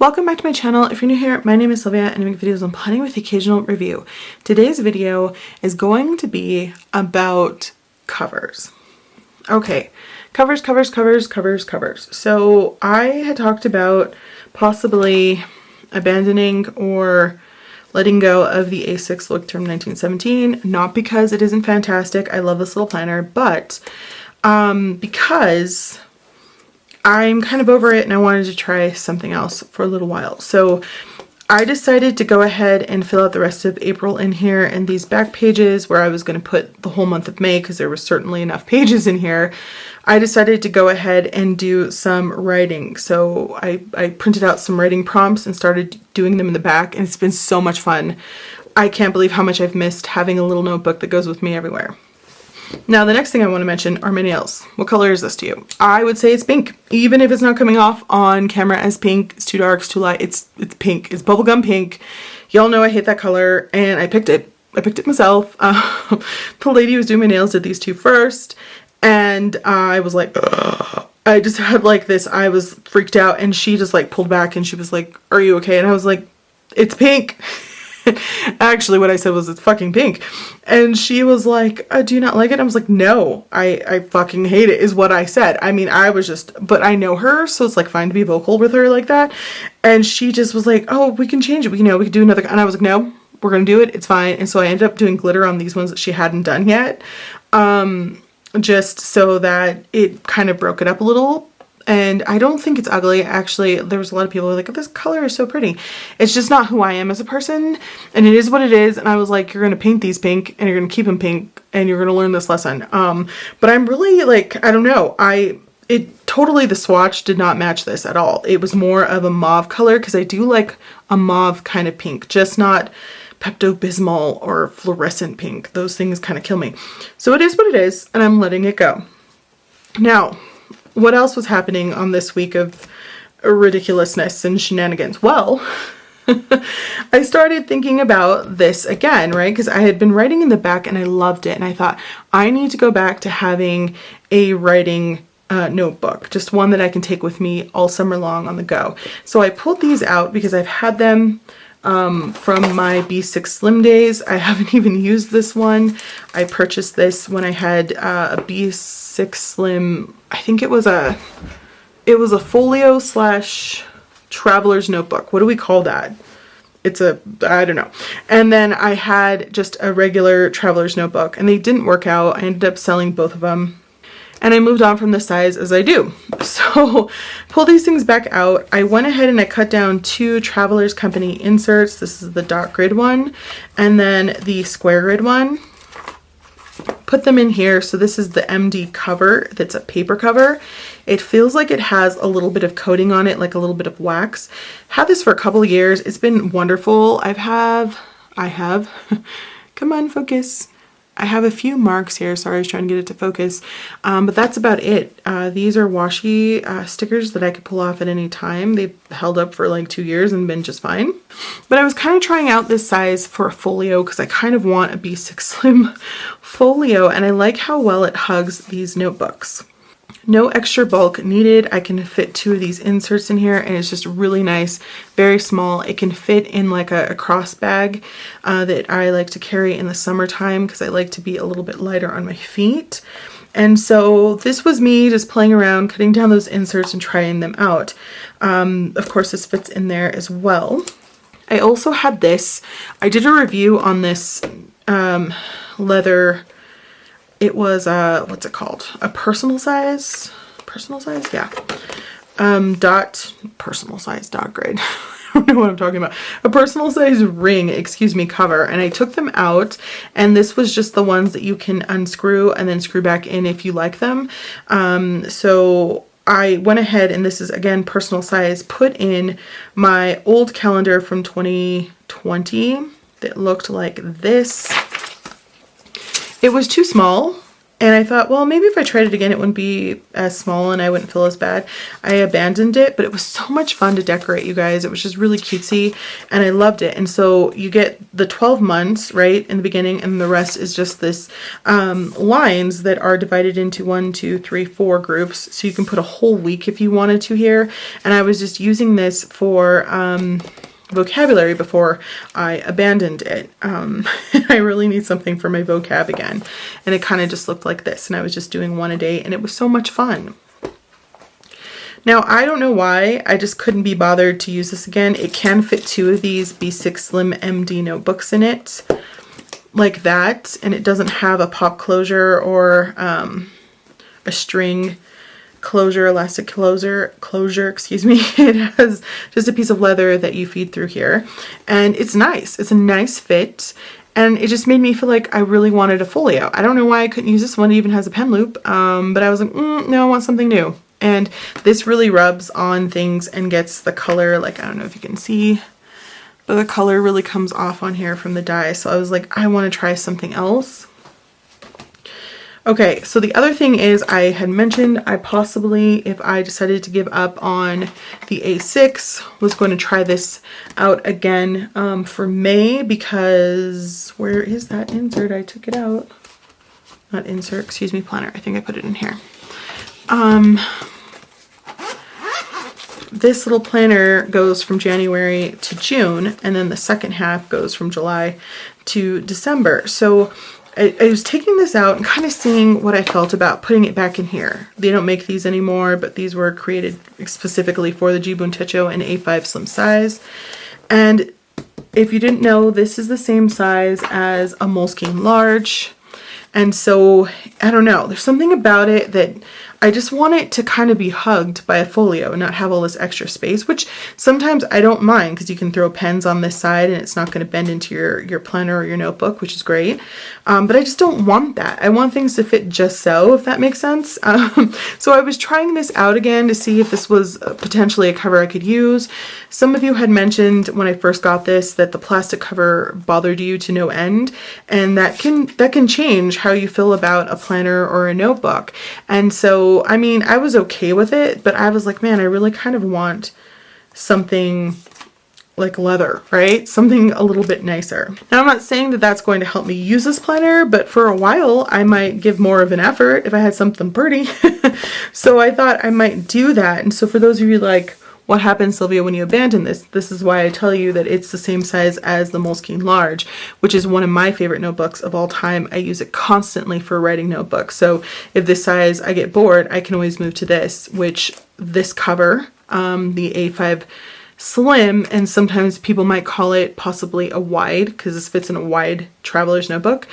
Welcome back to my channel. If you're new here, my name is Sylvia and I make videos on planning with occasional review. Today's video is going to be about covers. Okay, covers. So I had talked about possibly abandoning or letting go of the A6 Look Term 1917, not because it isn't fantastic. I love this little planner, but because I'm kind of over it and I wanted to try something else for a little while. So I decided to go ahead and fill out the rest of April in here, and these back pages where I was going to put the whole month of May because there was certainly enough pages in here. I decided to go ahead and do some writing. So I printed out some writing prompts and started doing them in the back, and it's been so much fun. I can't believe how much I've missed having a little notebook that goes with me everywhere. Now, the next thing I want to mention are my nails. What color is this to you? I would say it's pink. Even if it's not coming off on camera as pink, it's too dark, it's too light, it's pink. It's bubblegum pink. Y'all know I hate that color, and I picked it. I picked it myself. The lady who was doing my nails did these two first, and I was like, ugh. I just had like this, I was freaked out, and she just like pulled back and she was like, are you okay? And I was like, it's pink. Actually, what I said was, it's fucking pink. And she was like, do you not like it? I was like, no, I fucking hate it, is what I said. I mean, I was just, but I know her, so it's like fine to be vocal with her like that. And she just was like, oh, we can change it. We can do another. And I was like, no, we're going to do it. It's fine. And so I ended up doing glitter on these ones that she hadn't done yet. Just so that it kind of broke it up a little. And I don't think it's ugly. Actually, there was a lot of people who were like, oh, this color is so pretty. It's just not who I am as a person, and it is what it is. And I was like, you're going to paint these pink and you're going to keep them pink and you're going to learn this lesson. But I'm really like, I don't know. Totally, the swatch did not match this at all. It was more of a mauve color because I do like a mauve kind of pink, just not Pepto-Bismol or fluorescent pink. Those things kind of kill me. So it is what it is, and I'm letting it go. Now, what else was happening on this week of ridiculousness and shenanigans? Well, I started thinking about this again, right? Because I had been writing in the back and I loved it. And I thought, I need to go back to having a writing notebook, just one that I can take with me all summer long on the go. So I pulled these out because I've had them from my B6 Slim days. I haven't even used this one. I purchased this when I had a B6 Slim. I think it was a folio / traveler's notebook. What do we call that? I don't know. And then I had just a regular traveler's notebook, and they didn't work out. I ended up selling both of them. And I moved on from the size as I do. So pull these things back out. I went ahead and I cut down 2 Traveler's Company inserts. This is the dot grid one and then the square grid one. Put them in here. So this is the MD cover. That's a paper cover. It feels like it has a little bit of coating on it, like a little bit of wax. Had this for a couple of years. It's been wonderful. I have, come on, focus. I have a few marks here. Sorry, I was trying to get it to focus. But that's about it. These are washi stickers that I could pull off at any time. They've held up for like 2 years and been just fine. But I was kind of trying out this size for a folio because I kind of want a B6 Slim folio, and I like how well it hugs these notebooks. No extra bulk needed. I can fit 2 of these inserts in here, and it's just really nice, very small. It can fit in like a cross bag that I like to carry in the summertime because I like to be a little bit lighter on my feet. And so this was me just playing around, cutting down those inserts and trying them out. Of course, this fits in there as well. I also had this. I did a review on this leather. It was what's it called? A personal size? Personal size? Yeah. Personal size dot grid. I don't know what I'm talking about. A personal size ring, excuse me, cover. And I took them out, and this was just the ones that you can unscrew and then screw back in if you like them. So I went ahead, and this is again personal size, put in my old calendar from 2020 that looked like this. It was too small, And I thought, well, maybe if I tried it again, it wouldn't be as small and I wouldn't feel as bad. I abandoned it, but it was so much fun to decorate, you guys. It was just really cutesy and I loved it. And so you get the 12 months, right, in the beginning, and the rest is just this lines that are divided into 1, 2, 3, 4 groups. So you can put a whole week if you wanted to here. And I was just using this for vocabulary before I abandoned it. I really need something for my vocab again. And it kind of just looked like this. And I was just doing one a day and it was so much fun. Now, I don't know why, I just couldn't be bothered to use this again. It can fit 2 of these B6 Slim MD notebooks in it, like that. And it doesn't have a pop closure or a string closure, elastic closure, excuse me. It has just a piece of leather that you feed through here. And it's nice. It's a nice fit. And it just made me feel like I really wanted a folio. I don't know why I couldn't use this one. It even has a pen loop. But I was like, no, I want something new. And this really rubs on things and gets the color, like, I don't know if you can see, but the color really comes off on here from the dye. So I was like, I want to try something else. Okay, so the other thing is I had mentioned I possibly, if I decided to give up on the A6, was going to try this out again for May, because where is that insert? I took it out. Not insert, excuse me, planner. I think I put it in here. This little planner goes from January to June, and then the second half goes from July to December. So I was taking this out and kind of seeing what I felt about putting it back in here. They don't make these anymore, but these were created specifically for the Jibun Techo in A5 slim size. And if you didn't know, this is the same size as a Moleskine large. And so, I don't know, there's something about it that I just want it to kind of be hugged by a folio and not have all this extra space, which sometimes I don't mind because you can throw pens on this side and it's not going to bend into your planner or your notebook, which is great. But I just don't want that. I want things to fit just so, if that makes sense. So I was trying this out again to see if this was potentially a cover I could use. Some of you had mentioned when I first got this that the plastic cover bothered you to no end, and that can change how you feel about a planner or a notebook. And so I mean, I was okay with it, but I was like, man, I really kind of want something like leather, right? Something a little bit nicer. Now, I'm not saying that that's going to help me use this planner, but for a while, I might give more of an effort if I had something pretty. So I thought I might do that. And so for those of you like, what happens, Sylvia, when you abandon this? This is why I tell you that it's the same size as the Moleskine large, which is one of my favorite notebooks of all time. I use it constantly for writing notebooks. So if this size I get bored, I can always move to this, which this cover, the A5 Slim, and sometimes people might call it possibly a wide, because this fits in a wide traveler's notebook.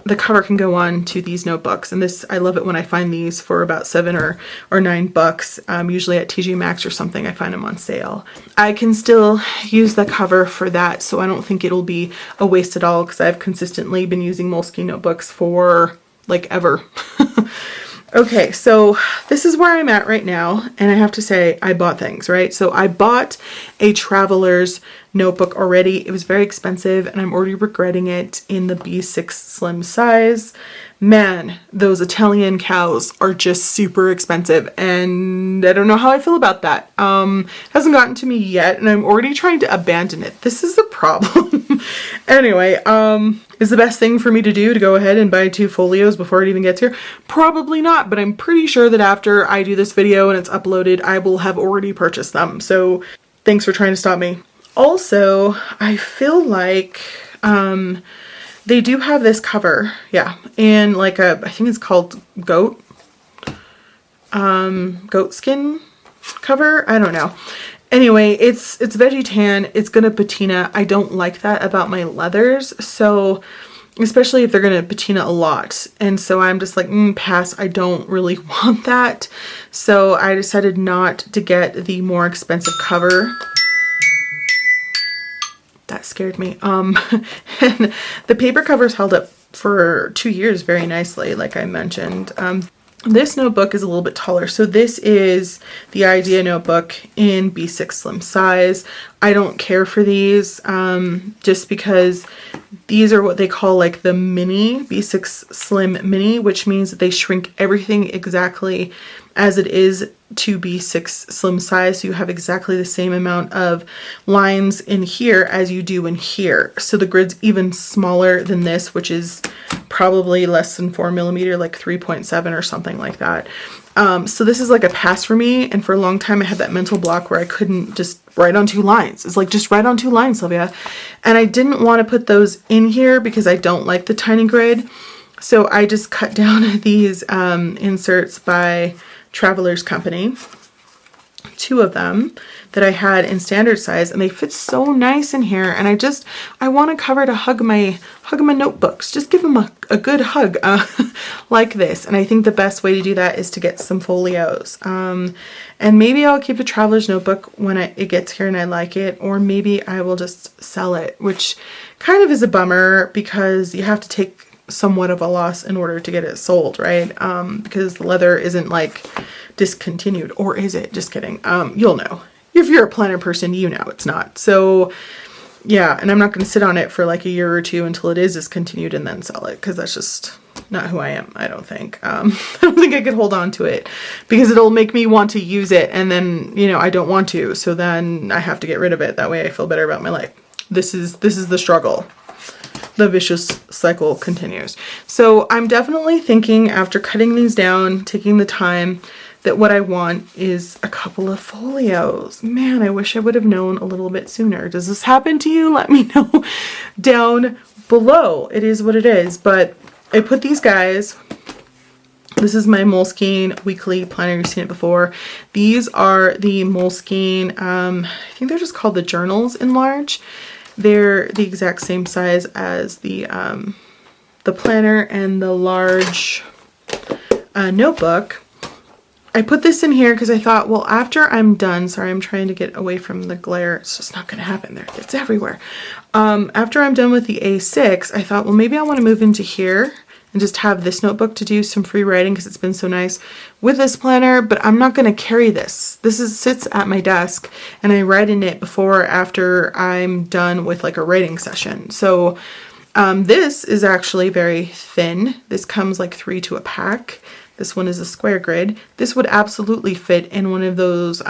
The cover can go on to these notebooks, and this, I love it when I find these for about $7 or $9, usually at TJ Maxx or something. I find them on sale. I can still use the cover for that, so I don't think it'll be a waste at all, because I've consistently been using Moleskine notebooks for like ever. Okay, so this is where I'm at right now, and I have to say I bought things, right? So I bought a traveler's notebook already. It was very expensive, and I'm already regretting it in the B6 slim size. Man, those Italian cows are just super expensive, and I don't know how I feel about that. Hasn't gotten to me yet, and I'm already trying to abandon it. This is the problem. Anyway, is the best thing for me to do to go ahead and buy 2 folios before it even gets here? Probably not, but I'm pretty sure that after I do this video and it's uploaded, I will have already purchased them. So thanks for trying to stop me. Also, I feel like they do have this cover, yeah, in like a, I think it's called goat skin cover. I don't know. Anyway, it's veggie tan. It's gonna patina. I don't like that about my leathers, so especially if they're gonna patina a lot. And so I'm just like, pass. I don't really want that. So I decided not to get the more expensive cover. That scared me. And the paper covers held up for 2 years very nicely, like I mentioned. This notebook is a little bit taller. So this is the Idea notebook in B6 slim size. I don't care for these just because these are what they call like the mini, B6 slim mini, which means that they shrink everything exactly as it is to B6 slim size. So you have exactly the same amount of lines in here as you do in here. So the grid's even smaller than this, which is probably less than 4 millimeter, like 3.7 or something like that. So this is like a pass for me. And for a long time I had that mental block where I couldn't just write on 2 lines. It's like, just write on 2 lines, Sylvia. And I didn't want to put those in here because I don't like the tiny grid. So I just cut down these inserts by Traveler's Company, 2 of them that I had in standard size, and they fit so nice in here. And I want a cover to hug my notebooks, just give them a good hug like this. And I think the best way to do that is to get some folios. And maybe I'll keep a Traveler's Notebook when it gets here and I like it, or maybe I will just sell it, which kind of is a bummer because you have to take somewhat of a loss in order to get it sold, right? Because the leather isn't like discontinued, or is it? Just kidding. You'll know. If you're a planner person, you know it's not. So yeah, and I'm not going to sit on it for like a year or 2 until it is discontinued and then sell it, because that's just not who I am, I don't think. I don't think I could hold on to it because it'll make me want to use it, and then, you know, I don't want to, so then I have to get rid of it. That way I feel better about my life. This is the struggle. The vicious cycle continues. So I'm definitely thinking, after cutting these down, taking the time, that what I want is a couple of folios. Man, I wish I would have known a little bit sooner. Does this happen to you? Let me know down below. It is what it is. But I put these guys, this is my Moleskine weekly planner. You've seen it before. These are the Moleskine, I think they're just called the journals in large. They're the exact same size as the planner and the large notebook. I put this in here because I thought, well, after I'm done, sorry, I'm trying to get away from the glare. It's just not going to happen there. It's everywhere. After I'm done with the A6, I thought, well, maybe I want to move into here and just have this notebook to do some free writing because it's been so nice with this planner, but I'm not going to carry this. Sits at my desk and I write in it before or after I'm done with like a writing session. So this is actually very thin. This comes like 3 to a pack. This one is a square grid. This would absolutely fit in one of those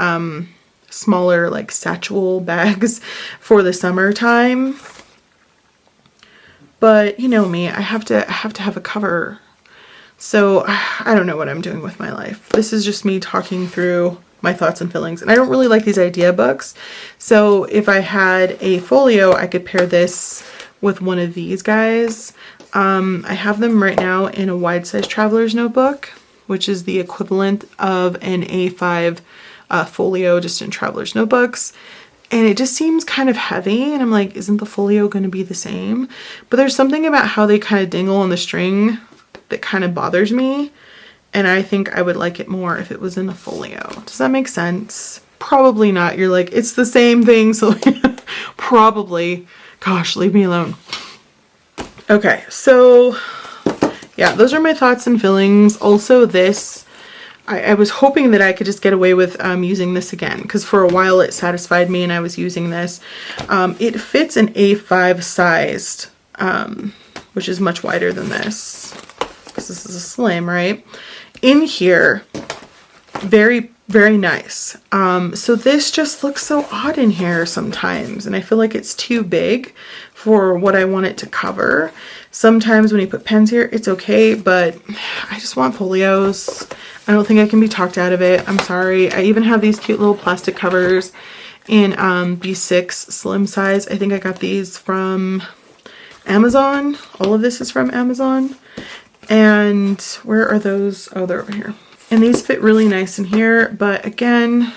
smaller like satchel bags for the summertime. But you know me, I have to have a cover. So I don't know what I'm doing with my life. This is just me talking through my thoughts and feelings. And I don't really like these idea books. So if I had a folio, I could pair this with one of these guys. I have them right now in a wide size traveler's notebook, which is the equivalent of an A5 folio, just in traveler's notebooks. And it just seems kind of heavy, and I'm like, isn't the folio going to be the same? But there's something about how they kind of dangle on the string that kind of bothers me, and I think I would like it more if it was in a folio. Does that make sense? Probably not. You're like, it's the same thing, so probably. Gosh, leave me alone. Okay, so yeah, those are my thoughts and feelings. Also this, I was hoping that I could just get away with using this again, because for a while it satisfied me and I was using this. It fits an A5 sized, which is much wider than this, because this is a slim, right? In here, very, very nice. So this just looks so odd in here sometimes, and I feel like it's too big for what I want it to cover. Sometimes when you put pens here, it's okay, but I just want folios. I don't think I can be talked out of it. I'm sorry. I even have these cute little plastic covers in B6 slim size. I think I got these from Amazon. All of this is from Amazon. And where are those? Oh, they're over here. And these fit really nice in here, but again,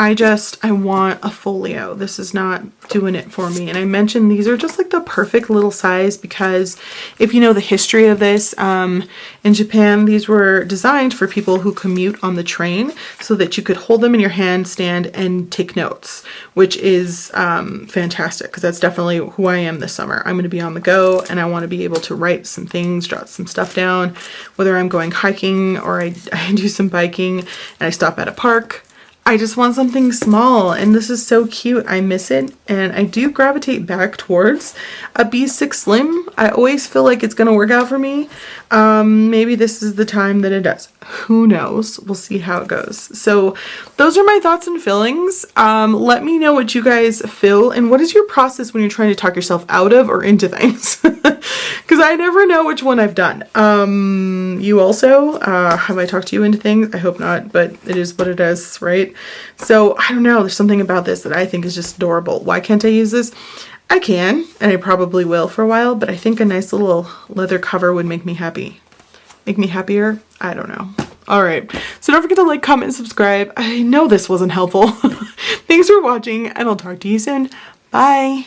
I want a folio. This is not doing it for me. And I mentioned these are just like the perfect little size because if you know the history of this, in Japan, these were designed for people who commute on the train so that you could hold them in your hand, stand, and take notes, which is fantastic because that's definitely who I am this summer. I'm going to be on the go and I want to be able to write some things, jot some stuff down, whether I'm going hiking or I do some biking and I stop at a park. I just want something small and this is so cute. I miss it and I do gravitate back towards a B6 Slim. I always feel like it's going to work out for me. Maybe this is the time that it does. Who knows? We'll see how it goes. So those are my thoughts and feelings. Let me know what you guys feel and what is your process when you're trying to talk yourself out of or into things? Because I never know which one I've done. You also, have I talked to you into things? I hope not, but it is what it is, right? So I don't know, there's something about this that I think is just adorable. Why can't I use this? I can, and I probably will for a while, but I think a nice little leather cover would make me happy. Make me happier? I don't know. All right, so don't forget to like, comment, and subscribe. I know this wasn't helpful. Thanks for watching, and I'll talk to you soon. Bye.